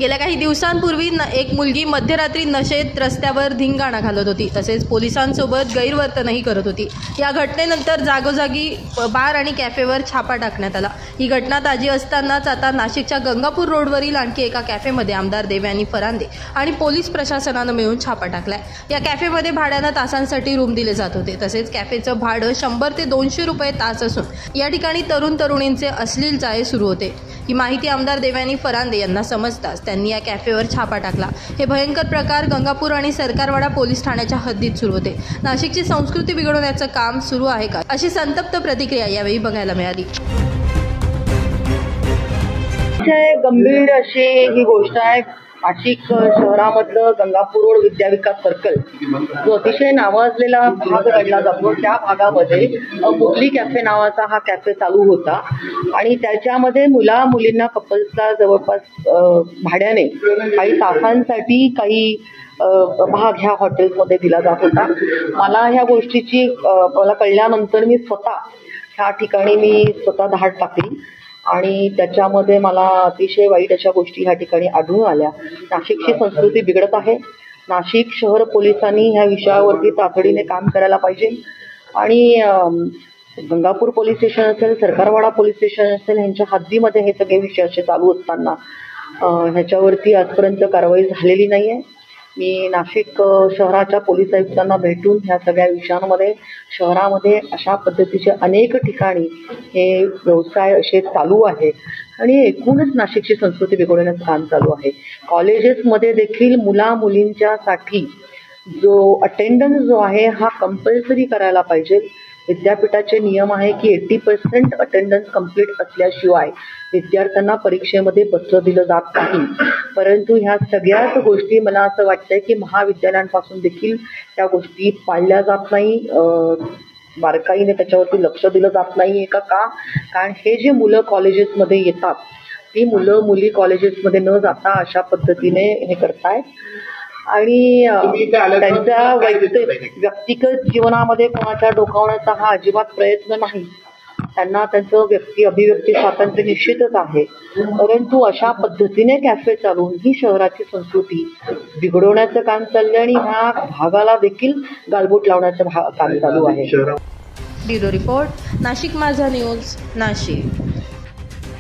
गेल्या काही दिवसांपूर्वी एक मुलगी मध्यरात्री नशेत रस्त्यावर धिंगाणा घालत होती, तसेच पोलिसांसोबत गैरवर्तनही करत होती। या घटनेनंतर जागोजागी बार आणि कॅफेवर छापा टाकण्यात आला। ही घटना ताजी असतानाच आता नाशिकच्या गंगापूर रोडवरील आणखी एका कॅफेमध्ये आमदार देवयानी फरांदे आणि पोलीस प्रशासनानं मिळून छापा टाकलाय। या कॅफेमध्ये भाड्यानं तासांसाठी रूम दिले जात होते, तसेच कॅफेचं भाडं 100 ते 200 रुपये तास असून या ठिकाणी तरुण तरुणींचे अश्लील जाळे सुरू होते। ही माहिती आमदार देवयानी फरांदे यांना समजताच त्यांनी या कॅफेवर छापा टाकला। हे भयंकर प्रकार गंगापूर आणि सरकारवाडा पोलीस ठाण्याच्या हद्दीत सुरू होते। नाशिकची संस्कृती बिघडवण्याचं काम सुरू आहे का, अशी संतप्त प्रतिक्रिया यावेळी बघायला मिळाली। गंभीर अशी ही गोष्ट आहे। नाशिक शहरामधलं गंगापूर रोड विद्याविकास सर्कल जो अतिशय नावाजलेला भाग गणला जातो, त्या भागामध्ये मुरली कॅफे नावाचा हा कॅफे चालू होता आणि त्याच्यामध्ये मुला मुलींना कपल्सला जवळपास भाड्याने काही तासांसाठी काही भाग ह्या हॉटेल्समध्ये दिला जात होता। मला ह्या गोष्टीची मला कळल्यानंतर मी ह्या ठिकाणी धाड टाकली आणि त्याच्यामध्ये मला अतिशय वाईट अशा गोष्टी ह्या ठिकाणी आढळून आल्या। नाशिकची संस्कृती बिघडत आहे। नाशिक शहर पोलिसांनी ह्या विषयावरती तातडीने काम करायला पाहिजे आणि गंगापूर पोलीस स्टेशन असेल, सरकारवाडा पोलीस स्टेशन असेल, ह्यांच्या हद्दीमध्ये हे सगळे विषय असे चालू असताना ह्याच्यावरती आजपर्यंत कारवाई झालेली नाही आहे। मी नाशिक शहराच्या पोलीस आयुक्तांना भेटून ह्या सगळ्या विषयांमध्ये शहरामध्ये अशा पद्धतीचे अनेक ठिकाणी हे व्यवसाय असे चालू आहे आणि एकूणच नाशिकची संस्कृती बिघडवण्याचं काम चालू आहे। कॉलेजेसमध्ये देखील मुला मुलींच्यासाठी जो अटेंडन्स जो आहे हा कंपल्सरी करायला पाहिजे। विद्यापीठाचे नियम आहे की 80% अटेंडन्स कंप्लीट असल्याशिवाय विद्यार्थ्यांना परीक्षेमध्ये बसलं दिलं जात नाही, परंतु ह्या सगळ्याच गोष्टी मला असं वाटतंय की महाविद्यालयांपासून देखील त्या गोष्टी पाळल्या जात नाही, बारकाईने त्याच्यावरती लक्ष दिलं जात नाही का? कारण हे जे मुलं कॉलेजेसमध्ये येतात ती मुलं मुली कॉलेजेसमध्ये न जाता अशा पद्धतीने हे करतायत आणि त्यांच्या व्यक्तिगत जीवनामध्ये कोणाच्या डोकावण्याचा हा अजिबात प्रयत्न नाही। त्यांना त्यांचं अभिव्यक्ती स्वातंत्र्य निश्चितच आहे, परंतु अशा पद्धतीने कॅफे चालवून ही शहराची संस्कृती बिघडवण्याचं काम चाललंय आणि ह्या भागाला देखील गालबोट लावण्याचं काम चालू आहे। ब्युरो रिपोर्ट, नाशिक माझा न्यूज, नाशिक।